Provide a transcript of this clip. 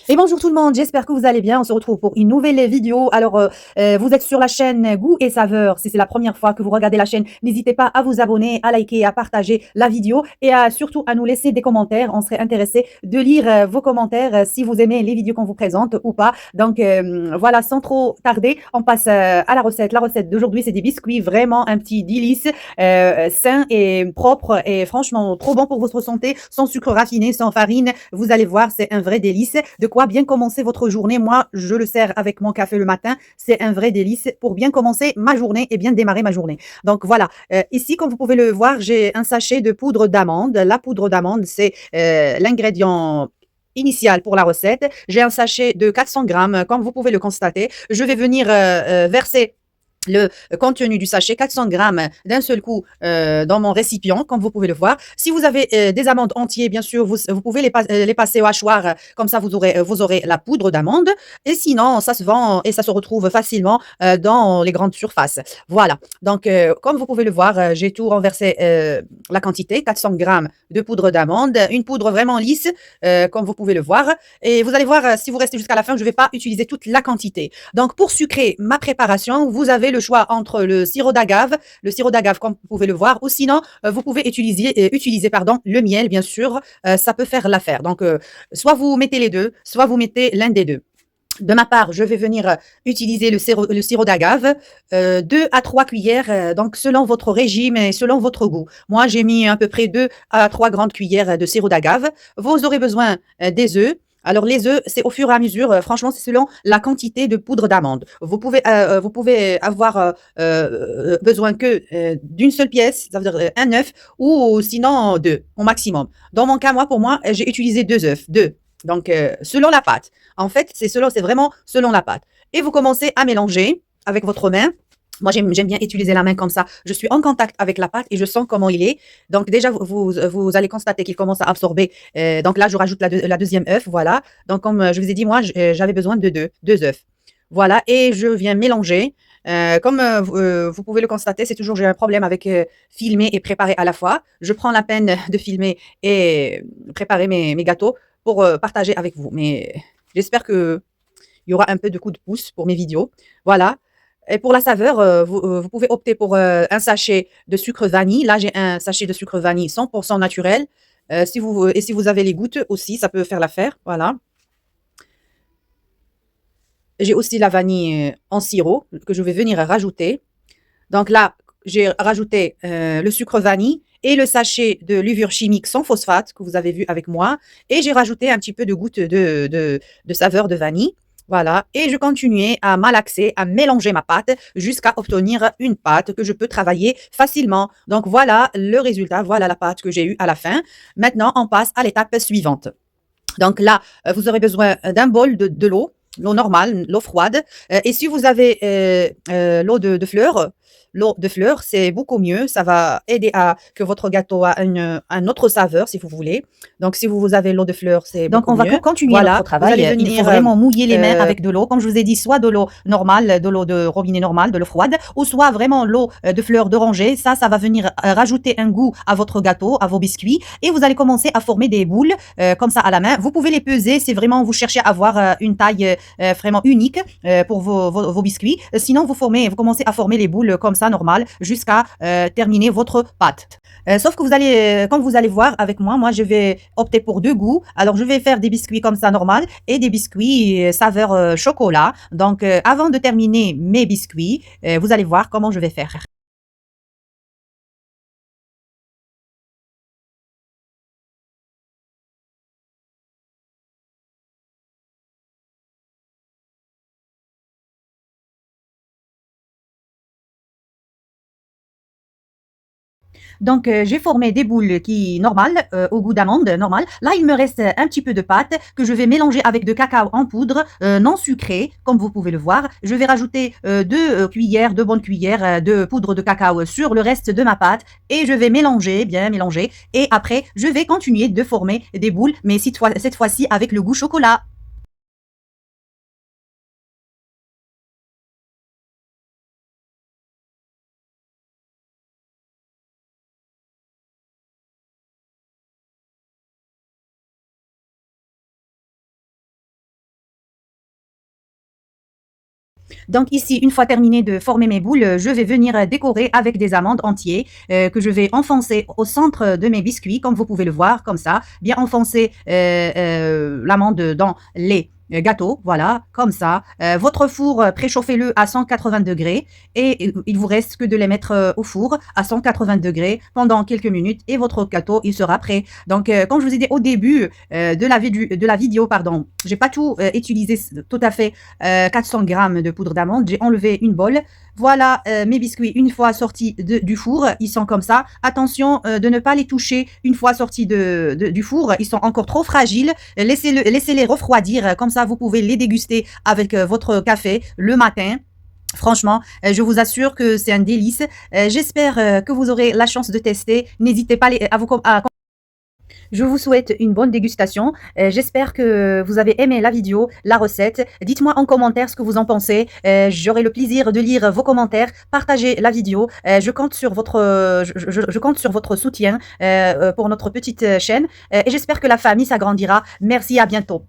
Et bonjour tout le monde, j'espère que vous allez bien. On se retrouve pour une nouvelle vidéo. Vous êtes sur la chaîne Goût et Saveurs. Si c'est la première fois que vous regardez la chaîne, n'hésitez pas à vous abonner, à liker, à partager la vidéo et surtout à nous laisser des commentaires. On serait intéressé de lire vos commentaires si vous aimez les vidéos qu'on vous présente ou pas. Voilà, sans trop tarder, on passe à la recette. La recette d'aujourd'hui, c'est des biscuits, vraiment un petit délice, sain et propre et franchement trop bon pour votre santé, sans sucre raffiné, sans farine. Vous allez voir, c'est un vrai délice. De quoi bien commencer votre journée. Moi, je le sers avec mon café le matin. C'est un vrai délice pour bien commencer ma journée et bien démarrer ma journée. Donc voilà, ici, comme vous pouvez le voir, j'ai un sachet de poudre d'amande. La poudre d'amande, c'est l'ingrédient initial pour la recette. J'ai un sachet de 400 grammes, comme vous pouvez le constater. Je vais venir verser le contenu du sachet, 400 grammes d'un seul coup dans mon récipient, comme vous pouvez le voir. Si vous avez des amandes entières, bien sûr, vous pouvez les passer au hachoir, comme ça vous aurez la poudre d'amande. Et sinon, ça se vend et ça se retrouve facilement dans les grandes surfaces. Voilà. Comme vous pouvez le voir, j'ai tout renversé la quantité, 400 grammes de poudre d'amande, une poudre vraiment lisse, comme vous pouvez le voir. Et vous allez voir, si vous restez jusqu'à la fin, je ne vais pas utiliser toute la quantité. Donc, pour sucrer ma préparation, vous avez le choix entre le sirop d'agave comme vous pouvez le voir, ou sinon, vous pouvez utiliser pardon, le miel, bien sûr, ça peut faire l'affaire. Soit vous mettez les deux, soit vous mettez l'un des deux. De ma part, je vais venir utiliser le sirop d'agave, 2 à 3 cuillères, donc selon votre régime et selon votre goût. Moi, j'ai mis à peu près 2 à 3 grandes cuillères de sirop d'agave. Vous aurez besoin des œufs. Alors les œufs, c'est au fur et à mesure, franchement, c'est selon la quantité de poudre d'amande. Vous pouvez avoir besoin que d'une seule pièce, ça veut dire un œuf, ou sinon deux au maximum. Dans mon cas, pour moi, j'ai utilisé 2 œufs, 2. Selon la pâte. En fait, c'est vraiment selon la pâte. Et vous commencez à mélanger avec votre main. Moi, j'aime bien utiliser la main comme ça. Je suis en contact avec la pâte et je sens comment il est. Donc, déjà, vous allez constater qu'il commence à absorber. Donc là, je rajoute la deuxième œuf. Voilà. Donc, comme je vous ai dit, moi, j'avais besoin de deux œufs. Voilà. Et je viens mélanger. Comme vous pouvez le constater, j'ai un problème avec filmer et préparer à la fois. Je prends la peine de filmer et préparer mes gâteaux pour partager avec vous. Mais j'espère qu'il y aura un peu de coup de pouce pour mes vidéos. Voilà. Et pour la saveur, vous pouvez opter pour un sachet de sucre vanille. Là, j'ai un sachet de sucre vanille 100% naturel. Si vous avez les gouttes aussi, ça peut faire l'affaire. Voilà. J'ai aussi la vanille en sirop que je vais venir rajouter. Donc là, j'ai rajouté le sucre vanille et le sachet de levure chimique sans phosphate que vous avez vu avec moi. Et j'ai rajouté un petit peu de goutte de saveur de vanille. Voilà. Et je continuais à malaxer, à mélanger ma pâte jusqu'à obtenir une pâte que je peux travailler facilement. Donc voilà le résultat. Voilà la pâte que j'ai eue à la fin. Maintenant, on passe à l'étape suivante. Donc là, vous aurez besoin d'un bol de l'eau normale, l'eau froide. Et si vous avez l'eau de fleurs, l'eau de fleurs, c'est beaucoup mieux. Ça va aider à que votre gâteau a une autre saveur, si vous voulez. Donc, si vous avez l'eau de fleurs, c'est Donc, beaucoup on va mieux. continuer notre Voilà, vous allez travail. Il faut venir vraiment mouiller les mains avec de l'eau. Comme je vous ai dit, soit de l'eau normale, de l'eau de robinet normale, de l'eau froide, ou soit vraiment l'eau de fleur d'oranger. Ça va venir rajouter un goût à votre gâteau, à vos biscuits. Et vous allez commencer à former des boules comme ça à la main. Vous pouvez les peser si vraiment vous cherchez à avoir une taille vraiment unique pour vos biscuits. Sinon, vous commencez à former les boules comme ça, normales, jusqu'à terminer votre pâte. Sauf que comme vous allez voir avec moi, je vais opter pour deux goûts. Alors, je vais faire des biscuits comme ça normal et des biscuits saveur chocolat. Avant de terminer mes biscuits, vous allez voir comment je vais faire. J'ai formé des boules normales, au goût d'amande, normal. Là, il me reste un petit peu de pâte que je vais mélanger avec de cacao en poudre, non sucré, comme vous pouvez le voir. Je vais rajouter deux bonnes cuillères de poudre de cacao sur le reste de ma pâte et je vais mélanger, bien mélanger. Et après, je vais continuer de former des boules, mais cette fois-ci avec le goût chocolat. Donc ici, une fois terminé de former mes boules, je vais venir décorer avec des amandes entières que je vais enfoncer au centre de mes biscuits, comme vous pouvez le voir, comme ça. Bien enfoncer l'amande dans les gâteaux, voilà, comme ça. Votre four, préchauffez-le à 180 degrés et il vous reste que de les mettre au four à 180 degrés pendant quelques minutes et votre gâteau, il sera prêt. Donc, comme je vous ai dit au début de la vidéo, pardon, j'ai pas tout utilisé tout à fait 400 grammes de poudre d'amande. J'ai enlevé une bolle. Voilà mes biscuits une fois sortis du four. Ils sont comme ça. Attention de ne pas les toucher une fois sortis du four. Ils sont encore trop fragiles. Laissez-les refroidir. Comme ça, vous pouvez les déguster avec votre café le matin. Franchement, je vous assure que c'est un délice. J'espère que vous aurez la chance de tester. N'hésitez pas à je vous souhaite une bonne dégustation. J'espère que vous avez aimé la vidéo, la recette. Dites-moi en commentaire ce que vous en pensez. J'aurai le plaisir de lire vos commentaires. Partagez la vidéo. Je compte sur je compte sur votre soutien pour notre petite chaîne. Et j'espère que la famille s'agrandira. Merci, à bientôt.